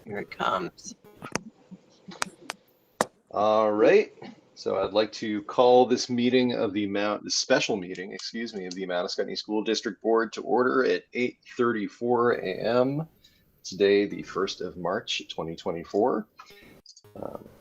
Here it comes. All right. So I'd like to call this meeting of the special meeting, of the Manascutney School District Board to order at 8:34 a.m. Today, the 1st of March, 2024.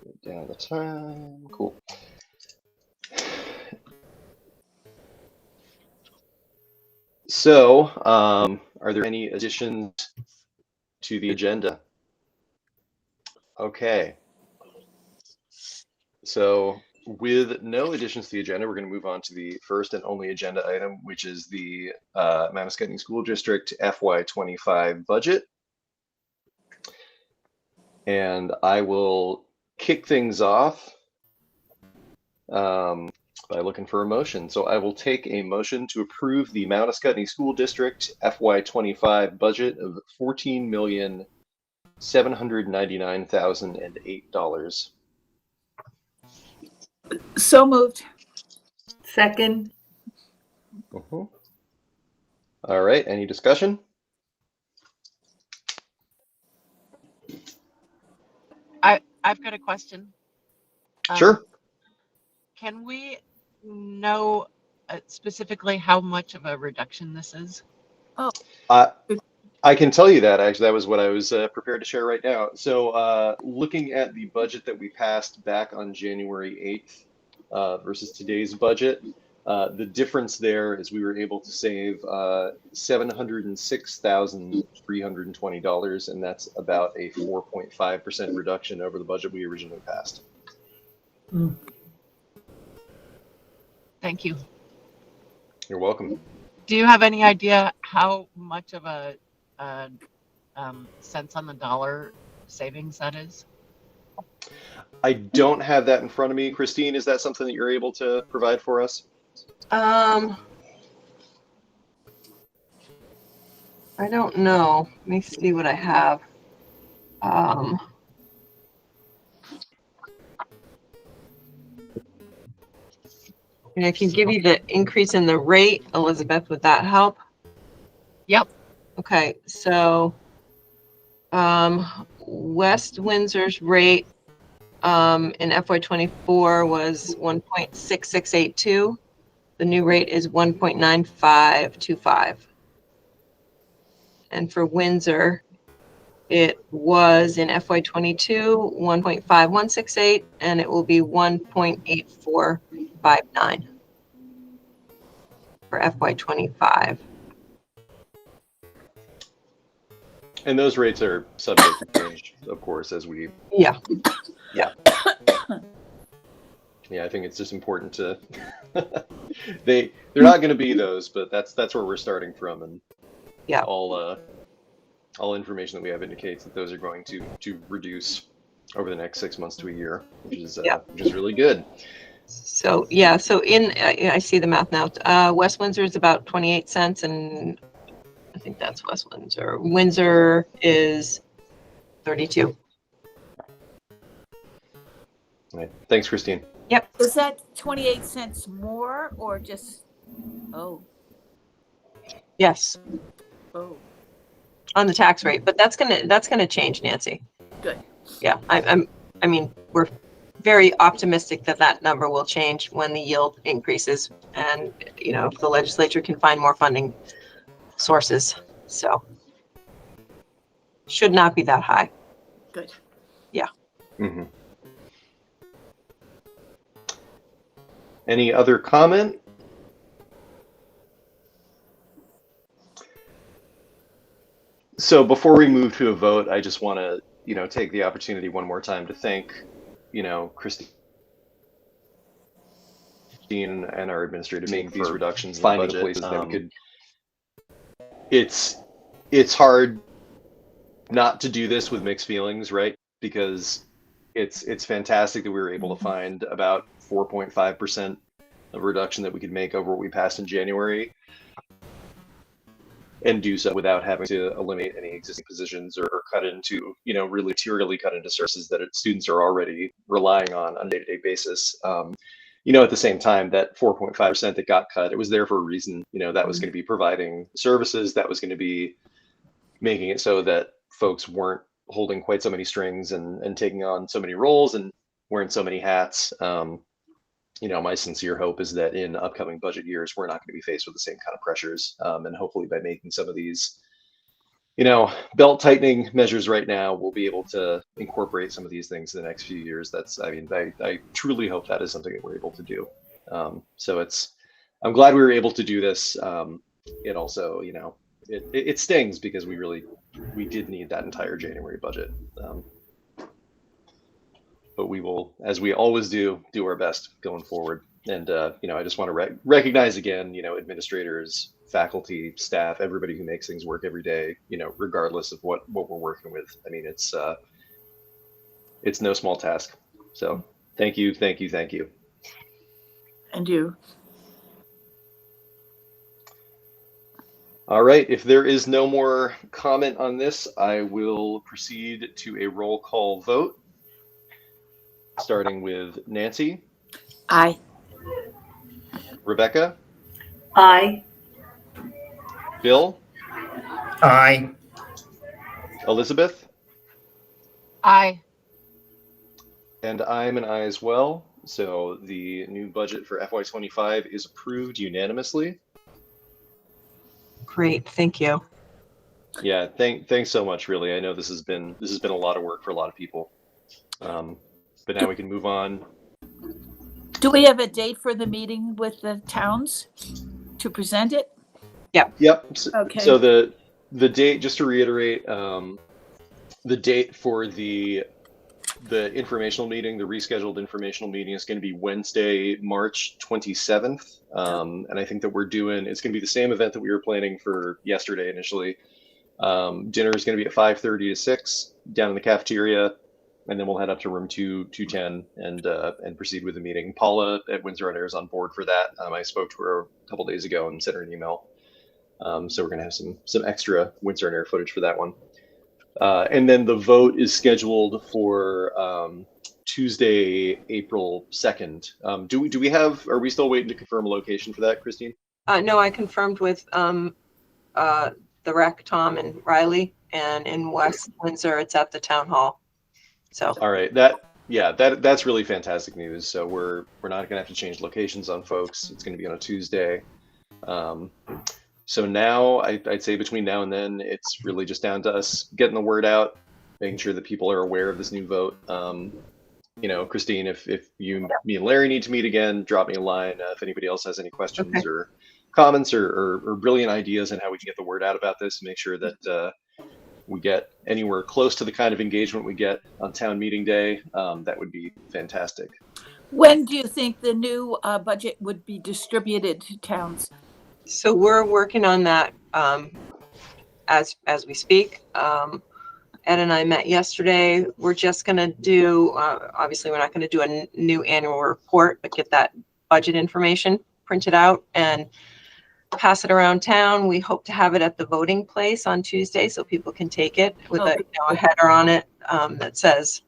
Get down the time. Cool. So, are there any additions to the agenda? Okay. So with no additions to the agenda, we're going to move on to the first and only agenda item, which is the Manascutney School District FY25 budget. And I will kick things off by looking for a motion. So I will take a motion to approve the Manascutney School District FY25 budget of $14,799,008. So moved. Second. All right, any discussion? I've got a question. Sure. Can we know specifically how much of a reduction this is? I can tell you that, actually. That was what I was prepared to share right now. So looking at the budget that we passed back on January 8th versus today's budget, the difference there is we were able to save $706,320, and that's about a 4.5% reduction over the budget we originally passed. Thank you. You're welcome. Do you have any idea how much of a cents on the dollar savings that is? I don't have that in front of me. Christine, is that something that you're able to provide for us? I don't know. Let me see what I have. And I can give you the increase in the rate. Elizabeth, would that help? Yep. Okay, so West Windsor's rate in FY24 was 1.6682. The new rate is 1.9525. And for Windsor, it was in FY22 1.5168, and it will be 1.8459 for FY25. And those rates are subject to change, of course, as we. Yeah. Yeah, I think it's just important to. they're not going to be those, but that's where we're starting from, and yeah, all information that we have indicates that those are going to reduce over the next 6 months to a year, which is really good. So yeah, so I see the math now. West Windsor is about 28 cents, and I think that's West Windsor. Windsor is 32. All right. Thanks, Christine. Yep. Is that 28 cents more or just? Oh. Yes. Oh. On the tax rate, but that's gonna change, Nancy. Good. Yeah, I mean, we're very optimistic that number will change when the yield increases, and if the legislature can find more funding sources, so should not be that high. Good. Yeah. Mm-hmm. Any other comment? So before we move to a vote, I just want to, take the opportunity one more time to thank, Christine and our administrative team for these reductions in the budget. Places that we could. It's hard not to do this with mixed feelings, right? Because it's fantastic that we were able to find about 4.5% of reduction that we could make over what we passed in January, and do so without having to eliminate any existing positions or cut into, really materially cut into services that students are already relying on a day-to-day basis. At the same time, that 4.5% that got cut, it was there for a reason. That was going to be providing services, that was going to be making it so that folks weren't holding quite so many strings and taking on so many roles and wearing so many hats. My sincere hope is that in upcoming budget years, we're not going to be faced with the same kind of pressures. And hopefully by making some of these, belt tightening measures right now, we'll be able to incorporate some of these things in the next few years. I truly hope that is something that we're able to do. I'm glad we were able to do this. It also, it stings because we did need that entire January budget. But we will, as we always do our best going forward. And, I just want to recognize again, administrators, faculty, staff, everybody who makes things work every day, regardless of what we're working with. I mean, it's no small task. So thank you. And you. All right, if there is no more comment on this, I will proceed to a roll call vote, starting with Nancy. Aye. Rebecca. Aye. Bill. Aye. Elizabeth. Aye. And I'm an aye as well. So the new budget for FY25 is approved unanimously. Great, thank you. Yeah, thanks so much. Really, I know this has been a lot of work for a lot of people, but now we can move on. Do we have a date for the meeting with the towns to present it? Yep. Okay. So the date, just to reiterate, the date for the informational meeting, the rescheduled informational meeting, is going to be Wednesday, March 27th. And I think that it's going to be the same event that we were planning for yesterday initially. Dinner is going to be at 5:30 to 6 down in the cafeteria, and then we'll head up to room 210 and proceed with the meeting. Paula at Windsor on Air is on board for that. I spoke to her a couple days ago and sent her an email. So we're going to have some extra Windsor on Air footage for that one. And then the vote is scheduled for Tuesday, April 2nd. Are we still waiting to confirm a location for that, Christine? No, I confirmed with the rec, Tom and Riley, and in West Windsor, it's at the town hall. So. All right, that's really fantastic news. So we're not going to have to change locations on folks. It's going to be on a Tuesday. So now I'd say between now and then, it's really just down to us getting the word out, making sure that people are aware of this new vote. Christine, if me and Larry need to meet again, drop me a line. If anybody else has any questions or comments or brilliant ideas on how we can get the word out about this, make sure that we get anywhere close to the kind of engagement we get on town meeting day, that would be fantastic. When do you think the new budget would be distributed to towns? So we're working on that as we speak. Ed and I met yesterday. We're just going to do, obviously we're not going to do a new annual report, but get that budget information printed out and pass it around town. We hope to have it at the voting place on Tuesday so people can take it with a header on it that says,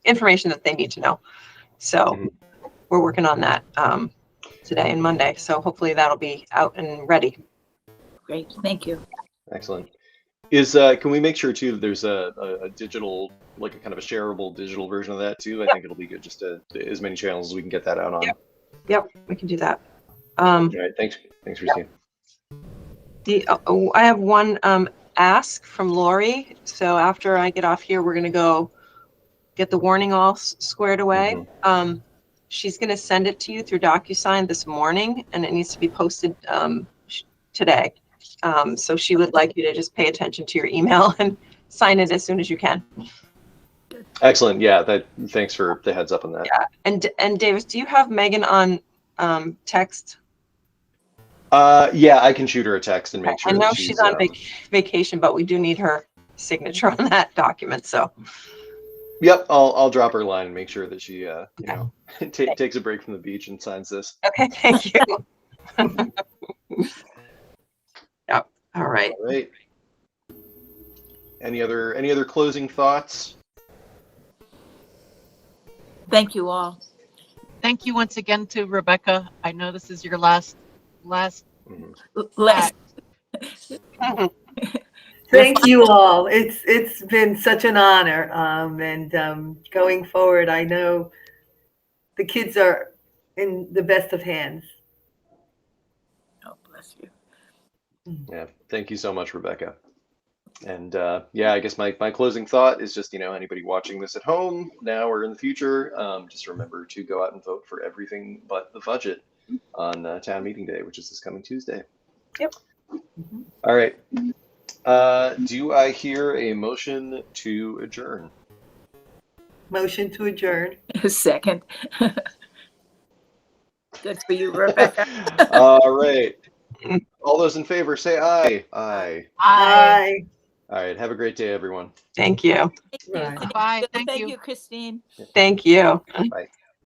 information that they need to know. So we're working on that today and Monday. So hopefully that'll be out and ready. Great, thank you. Excellent. Can we make sure too that there's a digital, like a kind of a shareable digital version of that too? I think it'll be good just to as many channels as we can get that out on. Yep, we can do that. All right, thanks, Christine. I have one ask from Lori. So after I get off here, we're going to go get the warning all squared away. She's going to send it to you through DocuSign this morning, and it needs to be posted today. So she would like you to just pay attention to your email and sign it as soon as you can. Excellent. Yeah, thanks for the heads up on that. Yeah, and Davis, do you have Megan on text? Yeah, I can shoot her a text and make sure. I know she's on vacation, but we do need her signature on that document. So. Yep, I'll drop her a line and make sure that she takes a break from the beach and signs this. Okay, thank you. Yep. All right. All right. Any other closing thoughts? Thank you all. Thank you once again to Rebecca. I know this is your last. Last. So Thank you all. It's been such an honor. And going forward, I know the kids are in the best of hands. Oh, bless you. Yeah, thank you so much, Rebecca. And yeah, I guess my closing thought is just, anybody watching this at home now or in the future, just remember to go out and vote for everything but the budget on town meeting day, which is this coming Tuesday. Yep. All right. Do I hear a motion to adjourn? Motion to adjourn. Second. Good for you, Rebecca. All right. All those in favor say aye. Aye. Aye. All right. Have a great day, everyone. Thank you. Thank you. Right. Thank Bye, you. thank Thank you. you, Christine. Thank you. Bye.